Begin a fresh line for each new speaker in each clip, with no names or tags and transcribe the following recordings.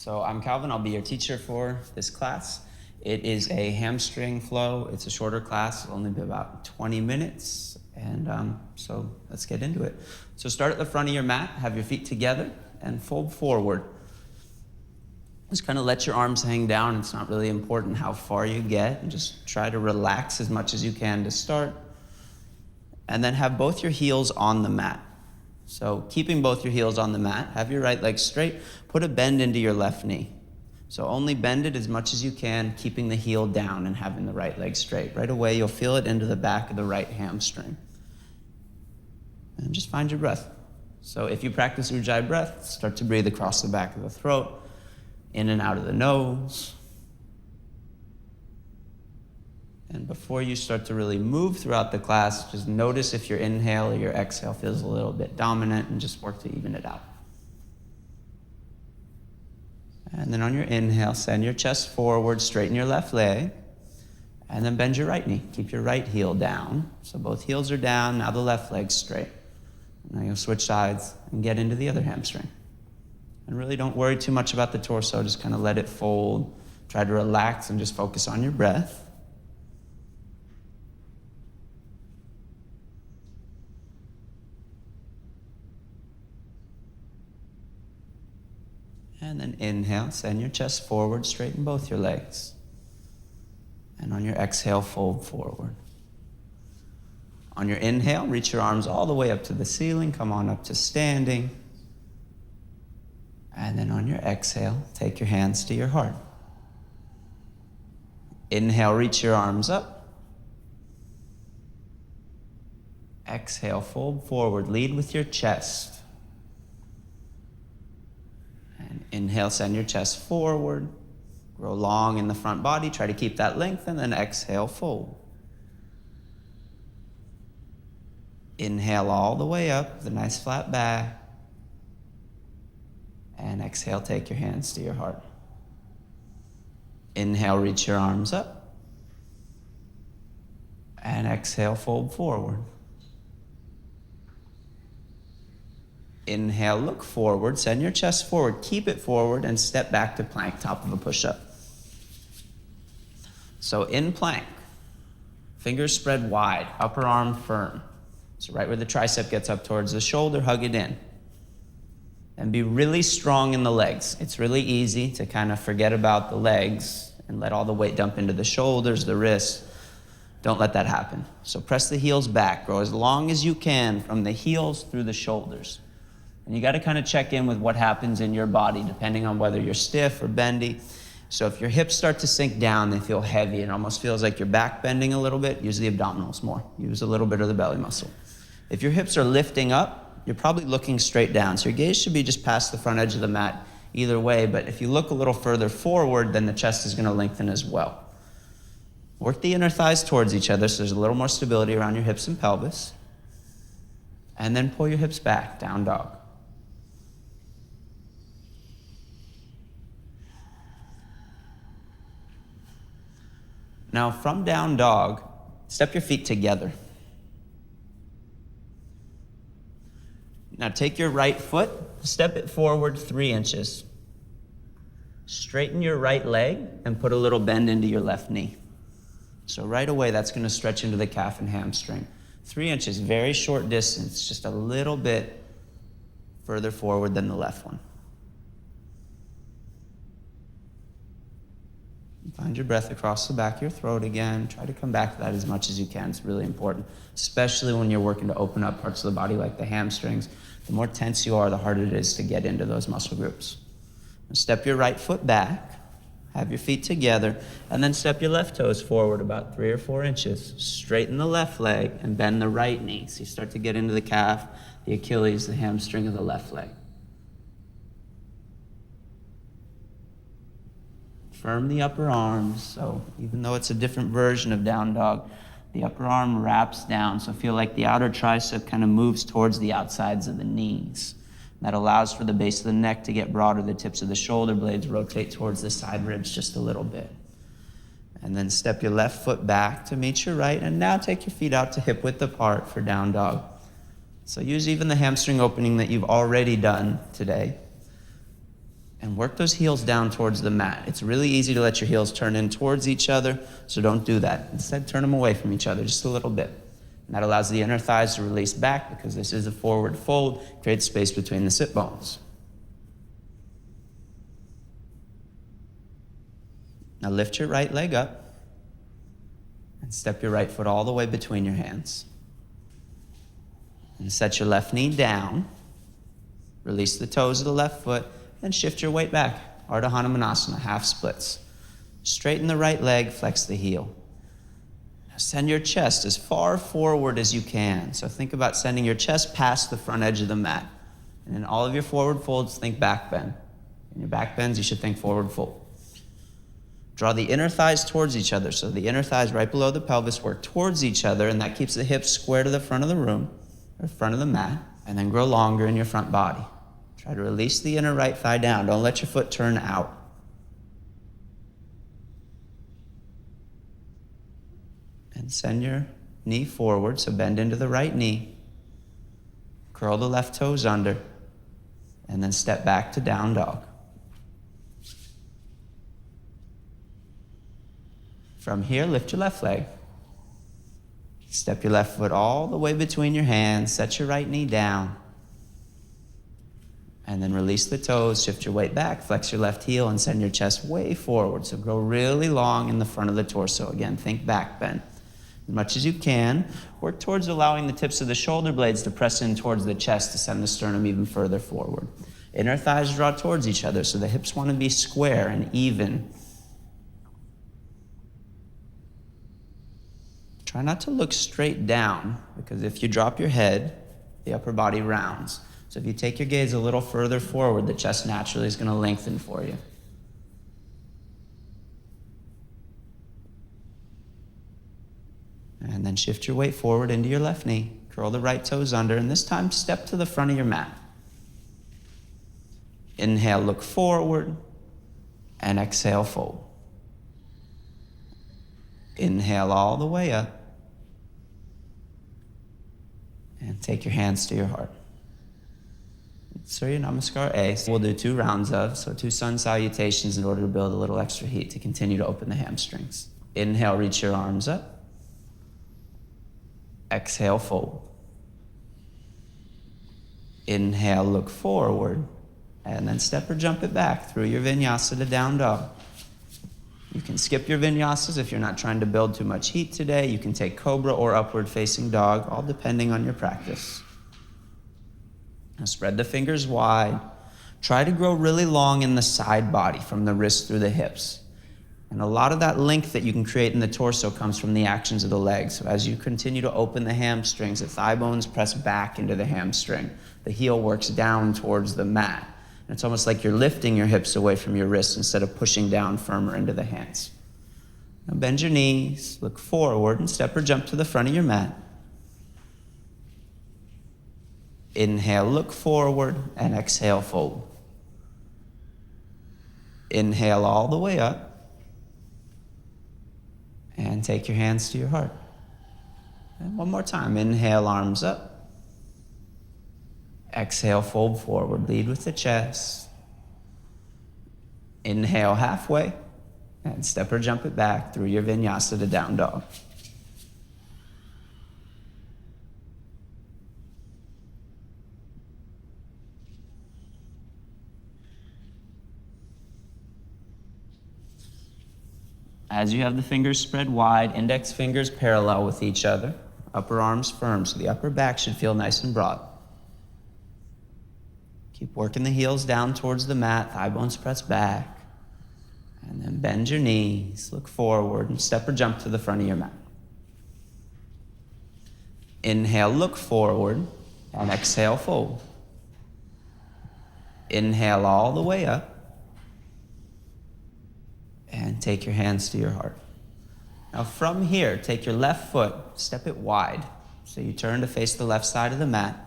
So I'm Calvin, I'll be your teacher for this class. It is a hamstring flow. It's a shorter class, it'll only be about 20 minutes. And so let's get into it. So start at the front of your mat, have your feet together and fold forward. Just kind of let your arms hang down. It's not really important how far you get, and just try to relax as much as you can to start. And then have both your heels on the mat. So keeping both your heels on the mat, have your right leg straight, put a bend into your left knee. So only bend it as much as you can, keeping the heel down and having the right leg straight. Right away, you'll feel it into the back of the right hamstring. And just find your breath. So if you practice Ujjayi breath, start to breathe across the back of the throat, in and out of the nose. And before you start to really move throughout the class, just notice if your inhale or your exhale feels a little bit dominant and just work to even it out. And then on your inhale, send your chest forward, straighten your left leg, and then bend your right knee. Keep your right heel down. So both heels are down, now the left leg's straight. Now you'll switch sides and get into the other hamstring. And really don't worry too much about the torso, just kind of let it fold. Try to relax and just focus on your breath. And then inhale, send your chest forward, straighten both your legs. And on your exhale, fold forward. On your inhale, reach your arms all the way up to the ceiling, come on up to standing. And then on your exhale, take your hands to your heart. Inhale, reach your arms up. Exhale, fold forward, lead with your chest. And inhale, send your chest forward. Grow long in the front body. Try to keep that length, and then exhale, fold. Inhale all the way up, the nice flat back. And exhale, take your hands to your heart. Inhale, reach your arms up. And exhale, fold forward. Inhale, look forward, send your chest forward, keep it forward, and step back to plank, top of a push-up. So in plank, fingers spread wide, upper arm firm. So right where the tricep gets up towards the shoulder, hug it in. And be really strong in the legs. It's really easy to kind of forget about the legs and let all the weight dump into the shoulders, the wrists. Don't let that happen. So press the heels back, grow as long as you can from the heels through the shoulders. And you got to kind of check in with what happens in your body depending on whether you're stiff or bendy. So if your hips start to sink down, they feel heavy. It almost feels like you're back bending a little bit. Use the abdominals more. Use a little bit of the belly muscle. If your hips are lifting up, you're probably looking straight down. So your gaze should be just past the front edge of the mat either way. But if you look a little further forward, then the chest is going to lengthen as well. Work the inner thighs towards each other so there's a little more stability around your hips and pelvis. And then pull your hips back, down dog. Now from down dog, step your feet together. Now take your right foot, step it forward 3 inches. Straighten your right leg and put a little bend into your left knee. So right away, that's going to stretch into the calf and hamstring. 3 inches, very short distance, just a little bit further forward than the left one. Find your breath across the back of your throat again. Try to come back to that as much as you can. It's really important, especially when you're working to open up parts of the body like the hamstrings. The more tense you are, the harder it is to get into those muscle groups. Step your right foot back, have your feet together, and then step your left toes forward about 3 or 4 inches. Straighten the left leg and bend the right knee. So you start to get into the calf, the Achilles, the hamstring of the left leg. Firm the upper arms, so even though it's a different version of down dog, the upper arm wraps down, so feel like the outer tricep kind of moves towards the outsides of the knees. That allows for the base of the neck to get broader, the tips of the shoulder blades rotate towards the side ribs just a little bit. And then step your left foot back to meet your right, and now take your feet out to hip width apart for down dog. So use even the hamstring opening that you've already done today. and work those heels down towards the mat. It's really easy to let your heels turn in towards each other, so don't do that. Instead, turn them away from each other just a little bit. And that allows the inner thighs to release back because this is a forward fold, creates space between the sit bones. Now lift your right leg up and step your right foot all the way between your hands. And set your left knee down. Release the toes of the left foot and shift your weight back. Ardha Hanumanasana, half splits. Straighten the right leg, flex the heel. Now send your chest as far forward as you can. So think about sending your chest past the front edge of the mat. And in all of your forward folds, think back bend. In your back bends, you should think forward fold. Draw the inner thighs towards each other. So the inner thighs right below the pelvis work towards each other, and that keeps the hips square to the front of the room, or front of the mat, and then grow longer in your front body. Try to release the inner right thigh down. Don't let your foot turn out. And send your knee forward, so bend into the right knee. Curl the left toes under, and then step back to down dog. From here, lift your left leg. Step your left foot all the way between your hands. Set your right knee down. And then release the toes, shift your weight back, flex your left heel, and send your chest way forward. So grow really long in the front of the torso. Again, think back bend. As much as you can, work towards allowing the tips of the shoulder blades to press in towards the chest to send the sternum even further forward. Inner thighs draw towards each other, so the hips want to be square and even. Try not to look straight down, because if you drop your head, the upper body rounds. So if you take your gaze a little further forward, the chest naturally is going to lengthen for you. And then shift your weight forward into your left knee. Curl the right toes under, and this time step to the front of your mat. Inhale, look forward, and exhale, fold. Inhale all the way up. And take your hands to your heart. Surya Namaskar A. We'll do 2 rounds of, so 2 sun salutations in order to build a little extra heat to continue to open the hamstrings. Inhale, reach your arms up. Exhale, fold. Inhale, look forward, and then step or jump it back through your vinyasa to down dog. You can skip your vinyasas if you're not trying to build too much heat today. You can take cobra or upward facing dog, all depending on your practice. Now spread the fingers wide. Try to grow really long in the side body from the wrists through the hips. And a lot of that length that you can create in the torso comes from the actions of the legs. So as you continue to open the hamstrings, the thigh bones press back into the hamstring. The heel works down towards the mat. It's almost like you're lifting your hips away from your wrists instead of pushing down firmer into the hands. Now bend your knees, look forward, and step or jump to the front of your mat. Inhale, look forward, and exhale, fold. Inhale all the way up, and take your hands to your heart. And one more time, inhale, arms up. Exhale, fold forward, lead with the chest. Inhale halfway, and step or jump it back through your vinyasa to down dog. As you have the fingers spread wide, index fingers parallel with each other, upper arms firm, so the upper back should feel nice and broad. Keep working the heels down towards the mat, thigh bones press back, and then bend your knees, look forward, and step or jump to the front of your mat. Inhale, look forward, and exhale, fold. Inhale all the way up, and take your hands to your heart. Now from here, take your left foot, step it wide, so you turn to face the left side of the mat.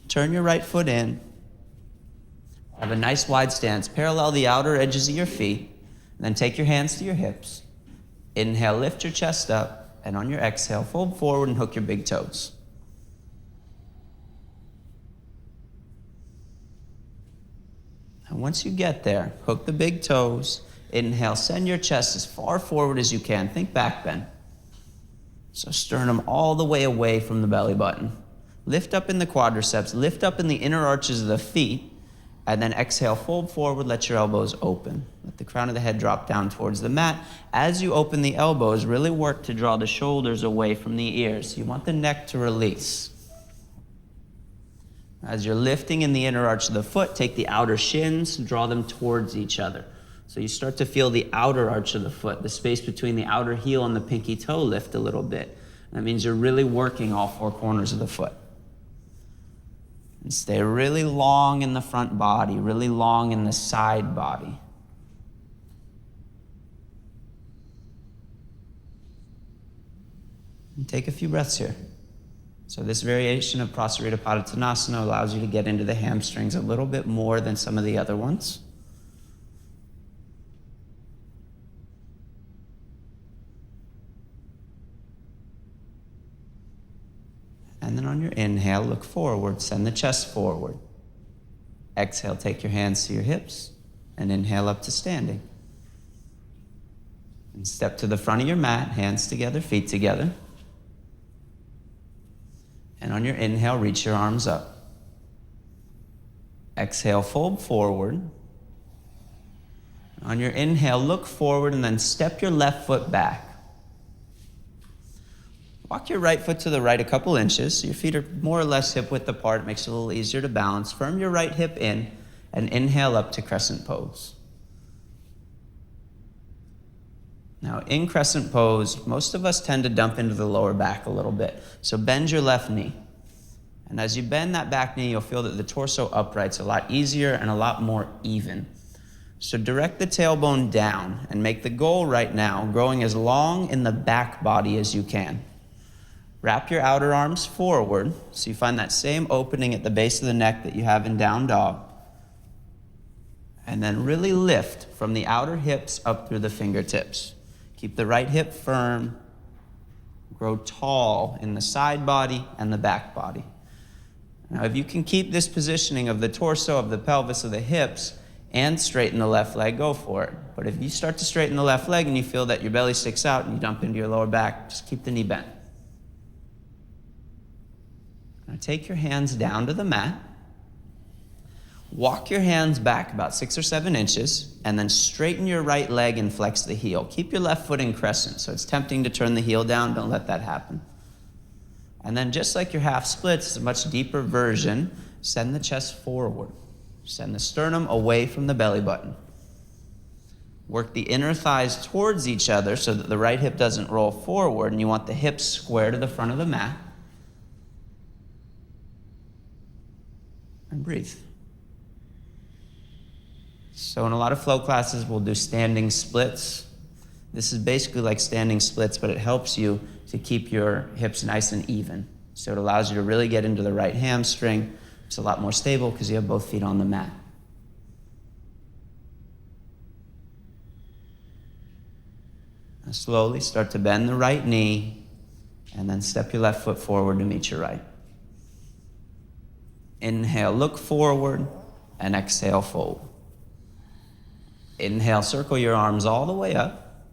Turn your right foot in. Have a nice wide stance. Parallel the outer edges of your feet. And then take your hands to your hips. Inhale, lift your chest up. And on your exhale, fold forward and hook your big toes. And once you get there, hook the big toes. Inhale, send your chest as far forward as you can. Think back bend. So sternum all the way away from the belly button. Lift up in the quadriceps, lift up in the inner arches of the feet, and then exhale, fold forward, let your elbows open. Let the crown of the head drop down towards the mat. As you open the elbows, really work to draw the shoulders away from the ears. You want the neck to release. As you're lifting in the inner arch of the foot, take the outer shins, draw them towards each other. So you start to feel the outer arch of the foot, the space between the outer heel and the pinky toe lift a little bit. That means you're really working all four corners of the foot. And stay really long in the front body, really long in the side body. And take a few breaths here. So this variation of Prasarita Padottanasana allows you to get into the hamstrings a little bit more than some of the other ones. And then on your inhale, look forward, send the chest forward. Exhale, take your hands to your hips, and inhale up to standing. And step to the front of your mat, hands together, feet together. And on your inhale, reach your arms up. Exhale, fold forward. On your inhale, look forward and then step your left foot back. Walk your right foot to the right a couple inches, so your feet are more or less hip width apart. It makes it a little easier to balance. Firm your right hip in and inhale up to Crescent Pose. Now, in Crescent Pose, most of us tend to dump into the lower back a little bit. So bend your left knee. And as you bend that back knee, you'll feel that the torso upright's a lot easier and a lot more even. So direct the tailbone down and make the goal right now growing as long in the back body as you can. Wrap your outer arms forward so you find that same opening at the base of the neck that you have in down dog. And then really lift from the outer hips up through the fingertips. Keep the right hip firm. Grow tall in the side body and the back body. Now, if you can keep this positioning of the torso, of the pelvis, of the hips, and straighten the left leg, go for it. But if you start to straighten the left leg and you feel that your belly sticks out and you dump into your lower back, just keep the knee bent. Now take your hands down to the mat. Walk your hands back about 6 or 7 inches, and then straighten your right leg and flex the heel. Keep your left foot in crescent, so it's tempting to turn the heel down. Don't let that happen. And then just like your half splits, it's a much deeper version. Send the chest forward. Send the sternum away from the belly button. Work the inner thighs towards each other so that the right hip doesn't roll forward, and you want the hips square to the front of the mat. And breathe. So in a lot of flow classes, we'll do standing splits. This is basically like standing splits, but it helps you to keep your hips nice and even. So it allows you to really get into the right hamstring. It's a lot more stable because you have both feet on the mat. Now slowly start to bend the right knee and then step your left foot forward to meet your right. Inhale, look forward, and exhale, fold. Inhale, circle your arms all the way up.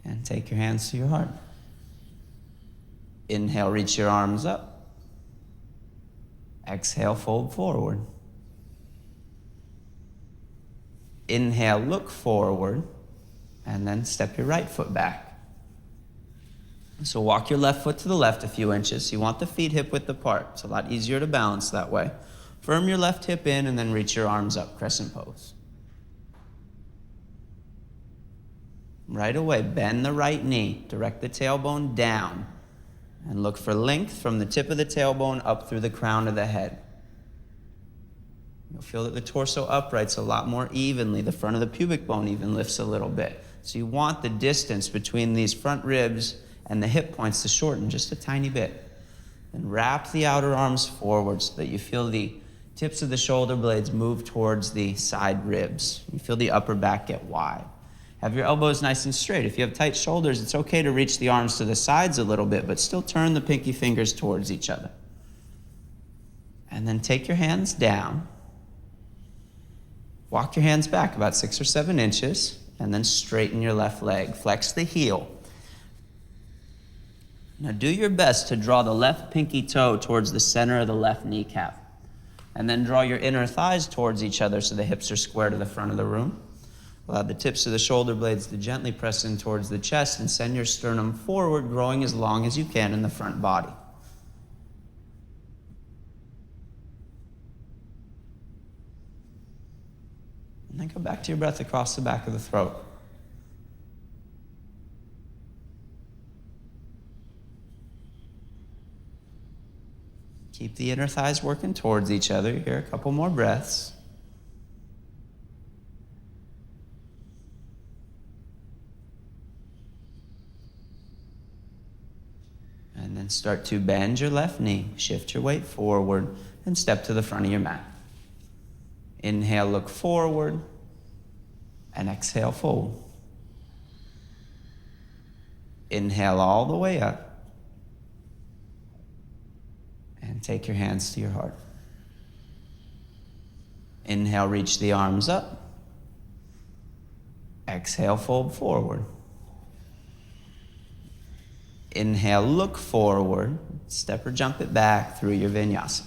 And take your hands to your heart. Inhale, reach your arms up. Exhale, fold forward. Inhale, look forward, and then step your right foot back. So walk your left foot to the left a few inches. You want the feet hip width apart. It's a lot easier to balance that way. Firm your left hip in and then reach your arms up, Crescent Pose. Right away, bend the right knee. Direct the tailbone down. And look for length from the tip of the tailbone up through the crown of the head. You'll feel that the torso uprights a lot more evenly. The front of the pubic bone even lifts a little bit. So you want the distance between these front ribs and the hip points to shorten just a tiny bit. Then wrap the outer arms forward so that you feel the tips of the shoulder blades move towards the side ribs. You feel the upper back get wide. Have your elbows nice and straight. If you have tight shoulders, it's okay to reach the arms to the sides a little bit, but still turn the pinky fingers towards each other. And then take your hands down Walk your hands back about 6 or 7 inches, and then straighten your left leg. Flex the heel. Now do your best to draw the left pinky toe towards the center of the left kneecap. And then draw your inner thighs towards each other so the hips are square to the front of the room. Allow the tips of the shoulder blades to gently press in towards the chest and send your sternum forward, growing as long as you can in the front body. And then go back to your breath across the back of the throat. Keep the inner thighs working towards each other. Here, a couple more breaths. And then start to bend your left knee, shift your weight forward, and step to the front of your mat. Inhale, look forward, and exhale, fold. Inhale all the way up. And take your hands to your heart. Inhale, reach the arms up. Exhale, fold forward. Inhale, look forward. Step or jump it back through your vinyasa.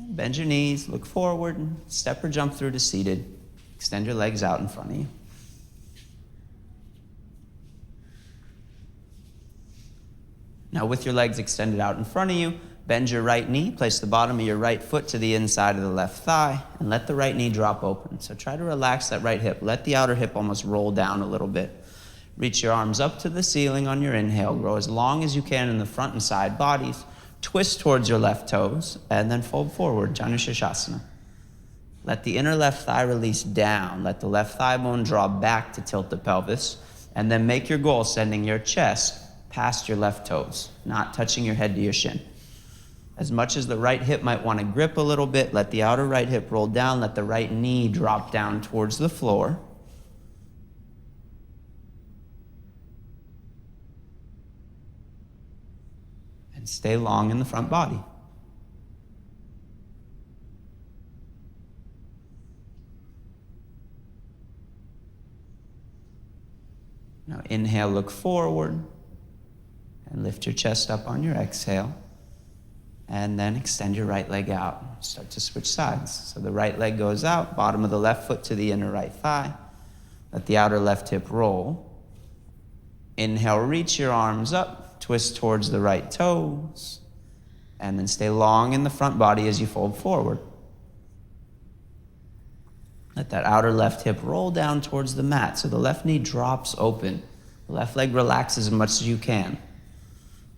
Bend your knees, look forward, step or jump through to seated. Extend your legs out in front of you. Now with your legs extended out in front of you, bend your right knee, place the bottom of your right foot to the inside of the left thigh, and let the right knee drop open. So try to relax that right hip. Let the outer hip almost roll down a little bit. Reach your arms up to the ceiling on your inhale. Grow as long as you can in the front and side bodies. Twist towards your left toes, and then fold forward, Janushirshasana. Let the inner left thigh release down. Let the left thigh bone draw back to tilt the pelvis, and then make your goal sending your chest past your left toes, not touching your head to your shin. As much as the right hip might want to grip a little bit, let the outer right hip roll down, let the right knee drop down towards the floor. And stay long in the front body. Now inhale, look forward, and lift your chest up on your exhale. And then extend your right leg out. Start to switch sides. So the right leg goes out, bottom of the left foot to the inner right thigh. Let the outer left hip roll. Inhale, reach your arms up, twist towards the right toes, and then stay long in the front body as you fold forward. Let that outer left hip roll down towards the mat so the left knee drops open. The left leg relaxes as much as you can.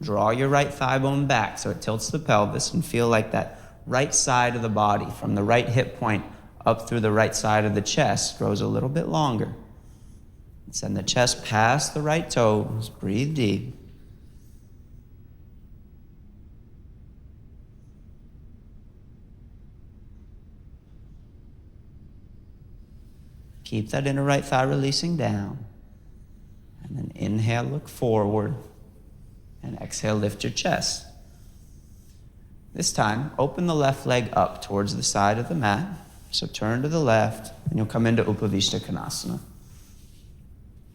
Draw your right thigh bone back so it tilts the pelvis and feel like that right side of the body from the right hip point up through the right side of the chest grows a little bit longer. Send the chest past the right toes. Breathe deep. Keep that inner right thigh releasing down. And then inhale, look forward. And exhale, lift your chest. This time, open the left leg up towards the side of the mat. So turn to the left, and you'll come into Upavishta Konasana.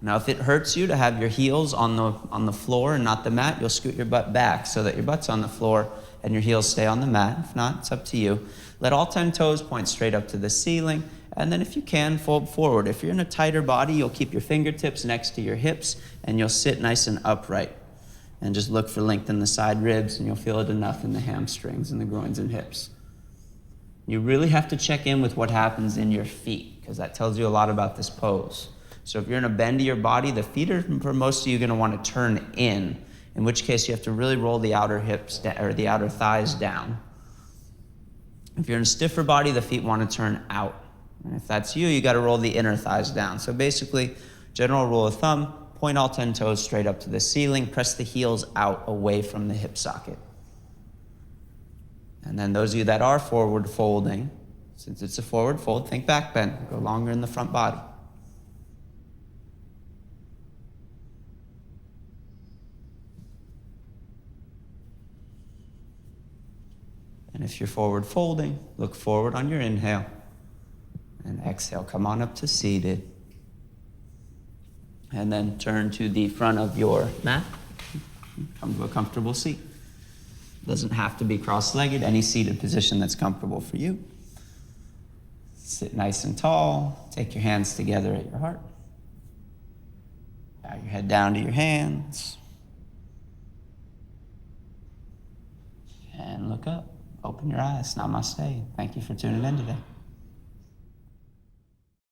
Now, if it hurts you to have your heels on the floor and not the mat, you'll scoot your butt back so that your butt's on the floor and your heels stay on the mat. If not, it's up to you. Let all 10 toes point straight up to the ceiling. And then if you can, fold forward. If you're in a tighter body, you'll keep your fingertips next to your hips, and you'll sit nice and upright. And just look for length in the side ribs, and you'll feel it enough in the hamstrings and the groins and hips. You really have to check in with what happens in your feet, because that tells you a lot about this pose. So if you're in a bend of your body, the feet are, for most of you, going to want to turn in which case you have to really roll the outer hips or the outer thighs down. If you're in a stiffer body, the feet want to turn out. And if that's you, you got to roll the inner thighs down. So basically, general rule of thumb, point all 10 toes straight up to the ceiling, press the heels out away from the hip socket. And then those of you that are forward folding, since it's a forward fold, think back bend, go longer in the front body. And if you're forward folding, look forward on your inhale. And exhale, come on up to seated. And then turn to the front of your mat. Come to a comfortable seat. Doesn't have to be cross-legged, any seated position that's comfortable for you. Sit nice and tall. Take your hands together at your heart. Bow your head down to your hands. And look up. Open your eyes. Namaste. Thank you for tuning in today.